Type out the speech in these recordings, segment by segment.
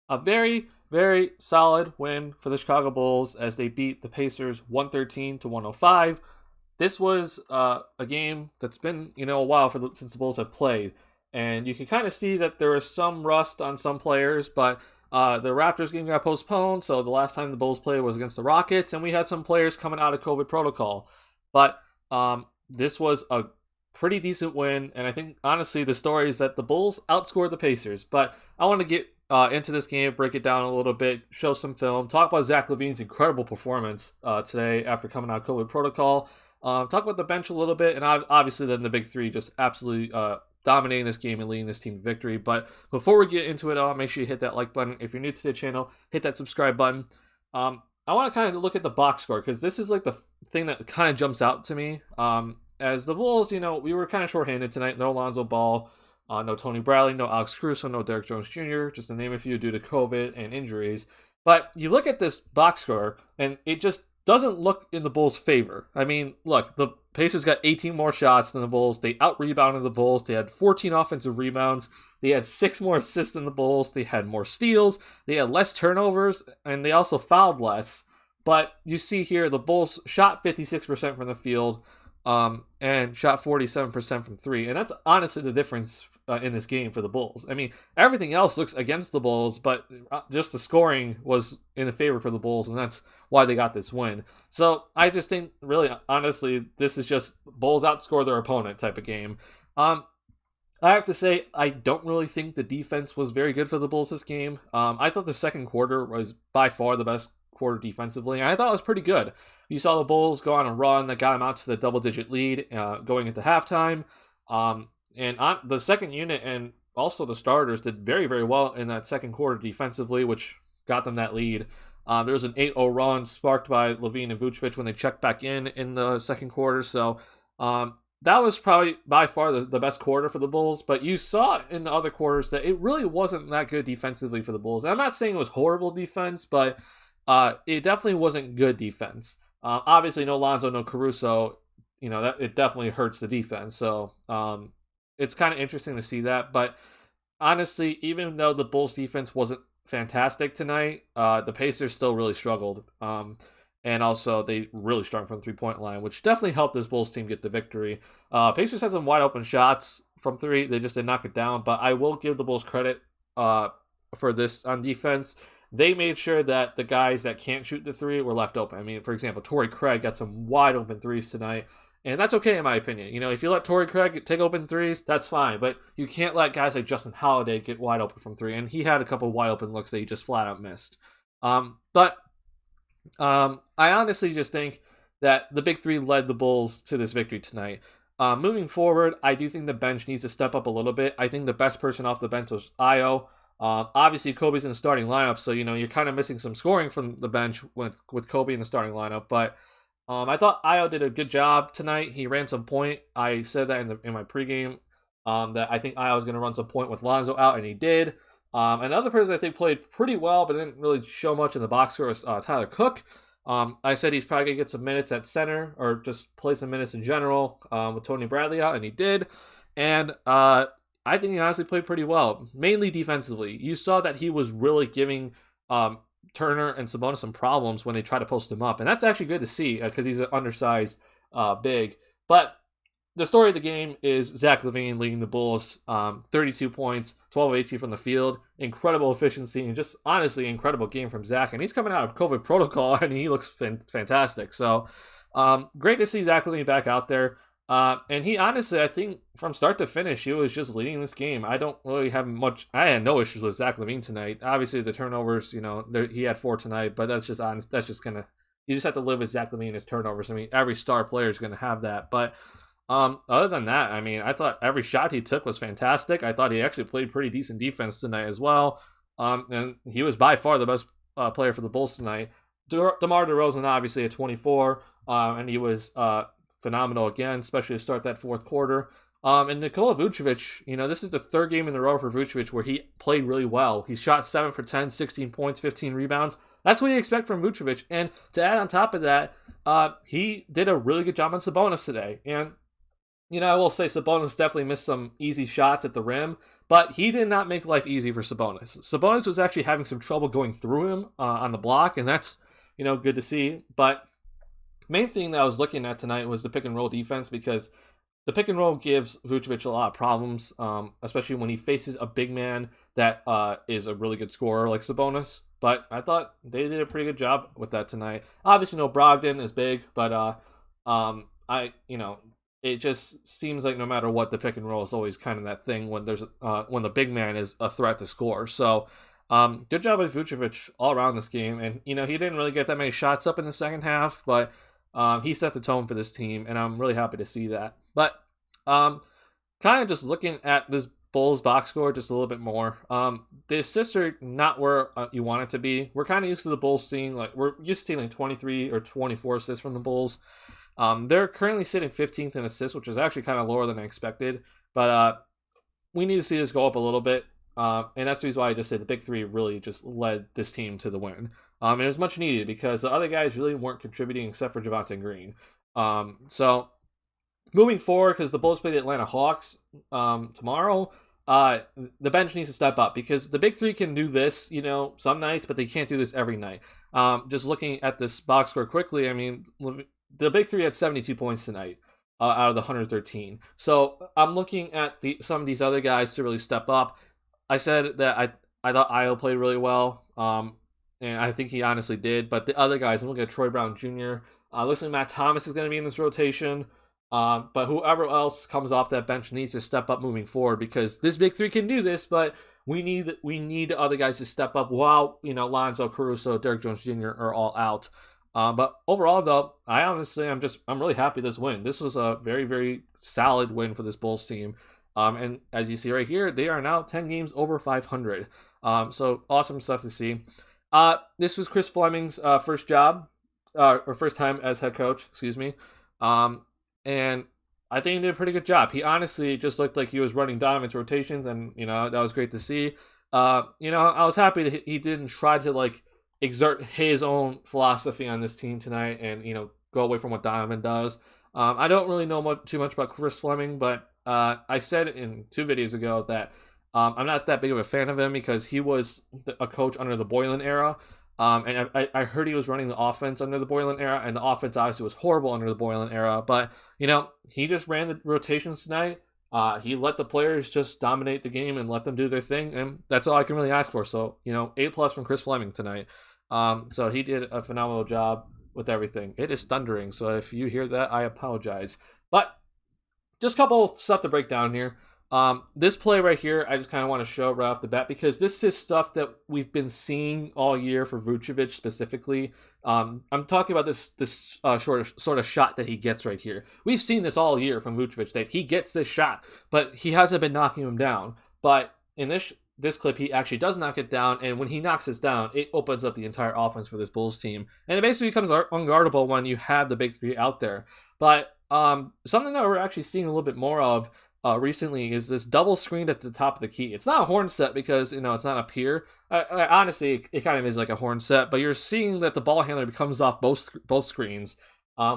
A very, very solid win for the Chicago Bulls as they beat the Pacers 113 to 105. This was a game that's been a while since the Bulls have played, and you can kind of see that there was some rust on some players, but the Raptors game got postponed, so the last time the Bulls played was against the Rockets, and we had some players coming out of COVID protocol. But this was a pretty decent win, and I think honestly the story is that the Bulls outscored the Pacers. But I want to get into this game, break it down a little bit, show some film, talk about Zach LaVine's incredible performance today after coming out of COVID protocol. Talk about the bench a little bit, and obviously then the big three just absolutely dominating this game and leading this team to victory. But before we get into it all, make sure you hit that like button. If you're new to the channel, hit that subscribe button. I want to kind of look at the box score because this is like the thing that kind of jumps out to me. As the Bulls, we were kind of shorthanded tonight. No Lonzo Ball, no Tony Bradley, no Alex Caruso, no Derrick Jones Jr., just to name a few due to COVID and injuries. But you look at this box score, and it just doesn't look in the Bulls' favor. I mean, look, the Pacers got 18 more shots than the Bulls. They out-rebounded the Bulls. They had 14 offensive rebounds. They had 6 more assists than the Bulls. They had more steals. They had less turnovers, and they also fouled less. But you see here, the Bulls shot 56% from the field and shot 47% from 3. And that's honestly the difference in this game for the Bulls. I mean, everything else looks against the Bulls, but just the scoring was in the favor for the Bulls, and that's why they got this win. So I just think, really, honestly, this is just Bulls outscore their opponent type of game. I have to say, I don't really think the defense was very good for the Bulls this game. I thought the second quarter was by far the best quarter defensively, and I thought it was pretty good. You saw the Bulls go on a run that got them out to the double-digit lead going into halftime. And on the second unit and also the starters did very, very well in that second quarter defensively, which got them that lead. There was an 8-0 run sparked by LaVine and Vucevic when they checked back in the second quarter. So that was probably by far the best quarter for the Bulls. But you saw in the other quarters that it really wasn't that good defensively for the Bulls. And I'm not saying it was horrible defense, but it definitely wasn't good defense. Obviously, no Lonzo, no Caruso. That it definitely hurts the defense. So it's kind of interesting to see that. But honestly, even though the Bulls defense wasn't fantastic tonight, the Pacers still really struggled. And also, they really struggled from the three-point line, which definitely helped this Bulls team get the victory. Pacers had some wide-open shots from 3. They just didn't knock it down. But I will give the Bulls credit for this on defense. They made sure that the guys that can't shoot the 3 were left open. I mean, for example, Torrey Craig got some wide-open 3s tonight. And that's okay in my opinion. If you let Torrey Craig take open 3s, that's fine. But you can't let guys like Justin Holiday get wide open from 3. And he had a couple wide open looks that he just flat out missed. But I honestly just think that the big 3 led the Bulls to this victory tonight. Moving forward, I do think the bench needs to step up a little bit. I think the best person off the bench was Io. Obviously, Kobe's in the starting lineup, so you're kind of missing some scoring from the bench with Kobe in the starting lineup. But I thought Io did a good job tonight. He ran some point. I said that in my pregame that I think Io was going to run some point with Lonzo out, and he did. Another person I think played pretty well, but didn't really show much in the box score was Tyler Cook. I said he's probably going to get some minutes at center or just play some minutes in general with Tony Bradley out, and he did. And I think he honestly played pretty well, mainly defensively. You saw that he was really giving Turner and Sabonis some problems when they try to post him up. And that's actually good to see because he's an undersized big. But the story of the game is Zach LaVine leading the Bulls, 32 points, 12 of 18 from the field, incredible efficiency, and just honestly incredible game from Zach. And he's coming out of COVID protocol, and he looks fantastic. So great to see Zach LaVine back out there. And he honestly, I think from start to finish, he was just leading this game. I don't really have much. I had no issues with Zach LaVine tonight. Obviously, the turnovers, he had 4 tonight, but that's just honest. That's just you just have to live with Zach LaVine and his turnovers. I mean, every star player is gonna have that. But other than that, I mean, I thought every shot he took was fantastic. I thought he actually played pretty decent defense tonight as well. And he was by far the best player for the Bulls tonight. DeMar DeRozan obviously at 24, and he was phenomenal again, especially to start that fourth quarter. And Nikola Vucevic, this is the 3rd game in a row for Vucevic where he played really well. He shot 7 for 10, 16 points, 15 rebounds. That's what you expect from Vucevic. And to add on top of that, he did a really good job on Sabonis today. And I will say Sabonis definitely missed some easy shots at the rim, but he did not make life easy for Sabonis. Sabonis was actually having some trouble going through him on the block, and that's, good to see. But main thing that I was looking at tonight was the pick and roll defense, because the pick and roll gives Vucevic a lot of problems, especially when he faces a big man that is a really good scorer like Sabonis. But I thought they did a pretty good job with that tonight. Obviously, Brogdon is big, but it just seems like no matter what, the pick and roll is always kind of that thing when there's when the big man is a threat to score. So good job by Vucevic all around this game, and he didn't really get that many shots up in the second half, but he set the tone for this team, and I'm really happy to see that. But kind of just looking at this Bulls box score just a little bit more. The assists are not where you want it to be. We're kind of used to the Bulls seeing we're used to seeing 23 or 24 assists from the Bulls. They're currently sitting 15th in assists, which is actually kind of lower than I expected. But we need to see this go up a little bit. And that's the reason why I just said the big three really just led this team to the win. And it was much needed because the other guys really weren't contributing except for Javonte Green. So moving forward, because the Bulls play the Atlanta Hawks tomorrow, the bench needs to step up because the big three can do this, some nights, but they can't do this every night. Just looking at this box score quickly, I mean, the big three had 72 points tonight out of the 113. So I'm looking at some of these other guys to really step up. I said that I thought Io played really well, and I think he honestly did. But the other guys, I'm looking at Troy Brown Jr. Looks like Matt Thomas is going to be in this rotation. But whoever else comes off that bench needs to step up moving forward because this big three can do this, but we need other guys to step up while Lonzo, Caruso, Derrick Jones Jr. are all out. But overall, though, I'm really happy this win. This was a very, very solid win for this Bulls team. And as you see right here, they are now 10 games over 500. So awesome stuff to see. This was Chris Fleming's first job, or first time as head coach, excuse me. And I think he did a pretty good job. He honestly just looked like he was running Donovan's rotations, and that was great to see. I was happy that he didn't try to exert his own philosophy on this team tonight and go away from what Donovan does. I don't really know too much about Chris Fleming, but I said in 2 videos ago that I'm not that big of a fan of him because he was a coach under the Boylen era. And I heard he was running the offense under the Boylen era, and the offense obviously was horrible under the Boylen era. But, he just ran the rotations tonight. He let the players just dominate the game and let them do their thing, and that's all I can really ask for. So, A+ from Chris Fleming tonight. So he did a phenomenal job with everything. It is thundering, so if you hear that, I apologize. But just a couple of stuff to break down here. This play right here, I just kind of want to show right off the bat because this is stuff that we've been seeing all year for Vucevic specifically. I'm talking about this sort of shot that he gets right here. We've seen this all year from Vucevic that he gets this shot, but he hasn't been knocking him down. But in this clip, he actually does knock it down, and when he knocks this down, it opens up the entire offense for this Bulls team, and it basically becomes unguardable when you have the big three out there. But something that we're actually seeing a little bit more of recently is this double screen at the top of the key. It's not a horn set because it's not up here. Honestly, it kind of is like a horn set, but you're seeing that the ball handler comes off both screens,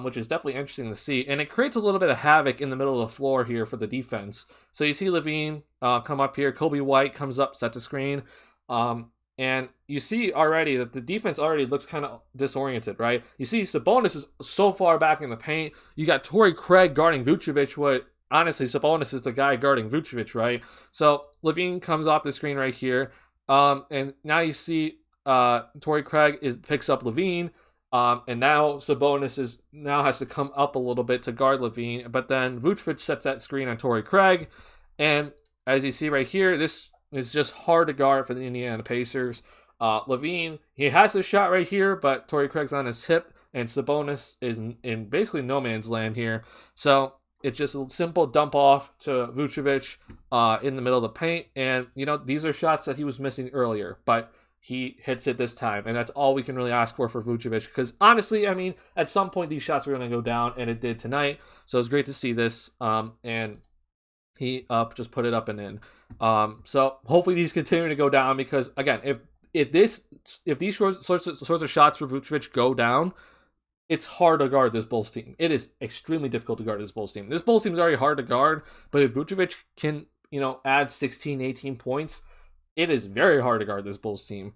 which is definitely interesting to see, and it creates a little bit of havoc in the middle of the floor here for the defense. So you see LaVine come up here, Kobe White comes up, sets a screen, and you see already that the defense already looks kind of disoriented, right? You see Sabonis is so far back in the paint. You got Torrey Craig guarding Vucevic, honestly, Sabonis is the guy guarding Vucevic, right? So LaVine comes off the screen right here, and now you see Torrey Craig picks up LaVine, and now Sabonis has to come up a little bit to guard LaVine, but then Vucevic sets that screen on Torrey Craig, and as you see right here, this is just hard to guard for the Indiana Pacers. LaVine, he has a shot right here, but Torrey Craig's on his hip, and Sabonis is in basically no man's land here. So it's just a simple dump off to Vucevic in the middle of the paint. And, these are shots that he was missing earlier, but he hits it this time. And that's all we can really ask for Vucevic. Because honestly, I mean, at some point these shots were going to go down, and it did tonight. So it's great to see this. And he just put it up and in. So hopefully these continue to go down because, again, if these sorts of shots for Vucevic go down, it's hard to guard this Bulls team. It is extremely difficult to guard this Bulls team. This Bulls team is already hard to guard, but if Vucevic can add 16, 18 points, it is very hard to guard this Bulls team.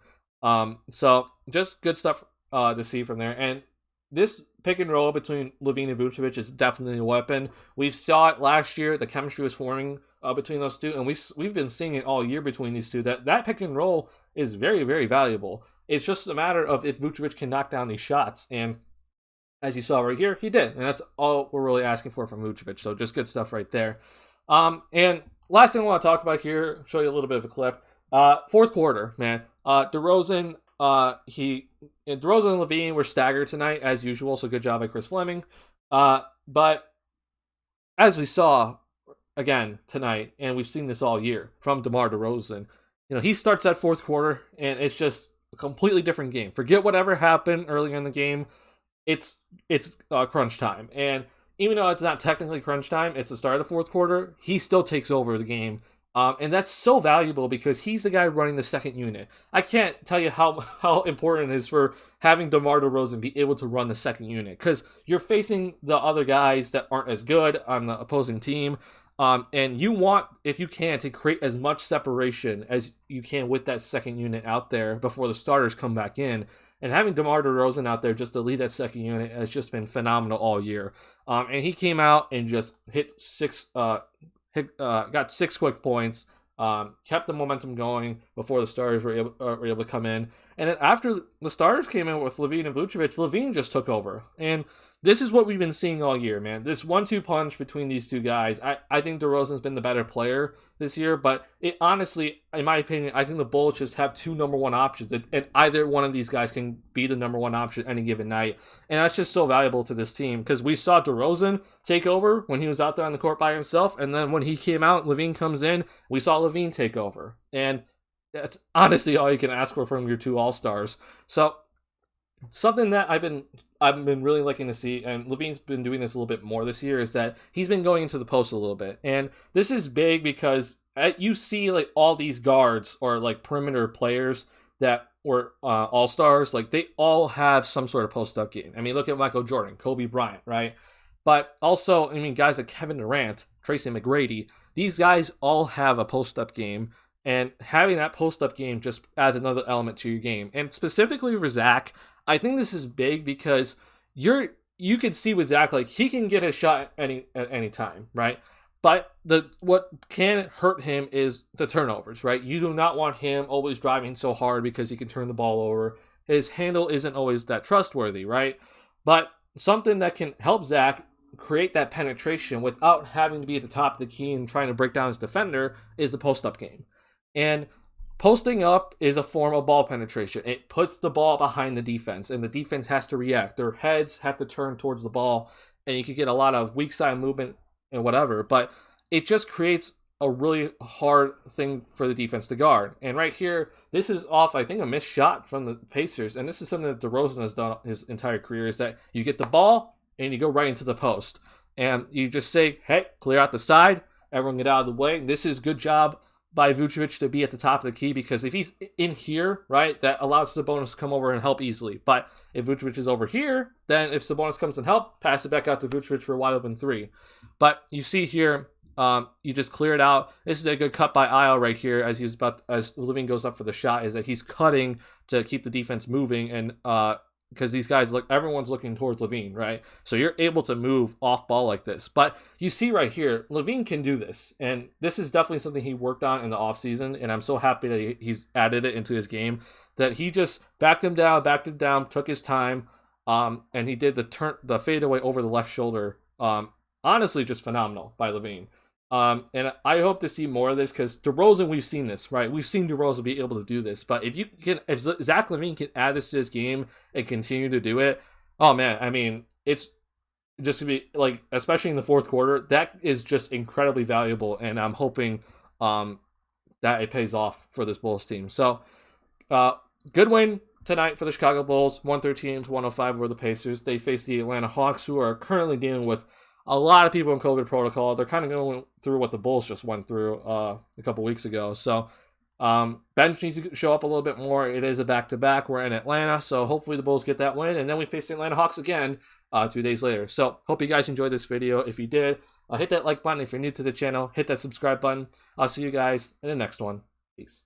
So just good stuff to see from there. And this pick and roll between LaVine and Vucevic is definitely a weapon. We saw it last year. The chemistry was forming between those two, and we've been seeing it all year between these two. That pick and roll is very, very valuable. It's just a matter of if Vucevic can knock down these shots, and as you saw right here, he did, and that's all we're really asking for from Vucevic. So just good stuff right there. And last thing I want to talk about here, show you a little bit of a clip. Fourth quarter, man. DeRozan and LaVine were staggered tonight as usual, so good job by Chris Fleming. But as we saw again tonight, and we've seen this all year from DeMar DeRozan, he starts that fourth quarter, and it's just a completely different game. Forget whatever happened earlier in the game. It's crunch time, and even though it's not technically crunch time, it's the start of the fourth quarter. He still takes over the game. And that's so valuable because he's the guy running the second unit. I can't tell you how important it is for having DeMar DeRozan be able to run the second unit, because you're facing the other guys that aren't as good on the opposing team. And you want, if you can, to create as much separation as you can with that second unit out there before the starters come back in. And having DeMar DeRozan out there just to lead that second unit has just been phenomenal all year. And he came out and just got 6 quick points, kept the momentum going before the starters were able to come in. And then after the starters came in with LaVine and Vucevic, LaVine just took over. And this is what we've been seeing all year, man. This 1-2 punch between these two guys. I think DeRozan's been the better player this year, but it honestly, in my opinion, I think the Bulls just have 2 number 1 options, and either one of these guys can be the number 1 option any given night. And that's just so valuable to this team, because we saw DeRozan take over when he was out there on the court by himself, and then when he came out, LaVine comes in, we saw LaVine take over. And that's honestly all you can ask for from your 2 All-Stars. So something that I've been really liking to see, and LaVine's been doing this a little bit more this year, is that he's been going into the post a little bit. And this is big because you see like all these guards or like perimeter players that were all-stars, like they all have some sort of post-up game. I mean, look at Michael Jordan, Kobe Bryant, right? But also, I mean, guys like Kevin Durant, Tracy McGrady, these guys all have a post-up game. And having that post-up game just adds another element to your game. And specifically for Zach, I think this is big because you can see with Zach, like, he can get a shot at any time, right? But what can hurt him is the turnovers, right? You do not want him always driving so hard because he can turn the ball over. His handle isn't always that trustworthy, right? But something that can help Zach create that penetration without having to be at the top of the key and trying to break down his defender is the post-up game. And posting up is a form of ball penetration. It puts the ball behind the defense, and the defense has to react. Their heads have to turn towards the ball, and you can get a lot of weak side movement and whatever, but it just creates a really hard thing for the defense to guard. And right here, this is off, I think, a missed shot from the Pacers, and this is something that DeRozan has done his entire career, is that you get the ball, and you go right into the post. And you just say, hey, clear out the side, everyone get out of the way. This is good job by Vucevic to be at the top of the key, because if he's in here, right, that allows Sabonis to come over and help easily. But if Vucevic is over here, then if Sabonis comes and help, pass it back out to Vucevic for a wide open 3. But you see here, you just clear it out. This is a good cut by Isle right here as LaVine goes up for the shot, is that he's cutting to keep the defense moving, and because these guys everyone's looking towards LaVine, right? So you're able to move off ball like this. But you see right here, LaVine can do this. And this is definitely something he worked on in the offseason. And I'm so happy that he's added it into his game, that he just backed him down, took his time. And he did the fadeaway over the left shoulder. Honestly, just phenomenal by LaVine. And I hope to see more of this, because DeRozan, we've seen this, right? We've seen DeRozan be able to do this. But if Zach LaVine can add this to his game and continue to do it, oh man, I mean, it's just gonna be like, especially in the fourth quarter, that is just incredibly valuable. And I'm hoping that it pays off for this Bulls team. So good win tonight for the Chicago Bulls, 113-105 over the Pacers. They face the Atlanta Hawks, who are currently dealing with a lot of people in COVID protocol. They're kind of going through what the Bulls just went through a couple weeks ago. So bench needs to show up a little bit more. It is a back-to-back. We're in Atlanta, so hopefully the Bulls get that win. And then we face the Atlanta Hawks again 2 days later. So hope you guys enjoyed this video. If you did, Hit that like button if you're new to the channel. Hit that subscribe button. I'll see you guys in the next one. Peace.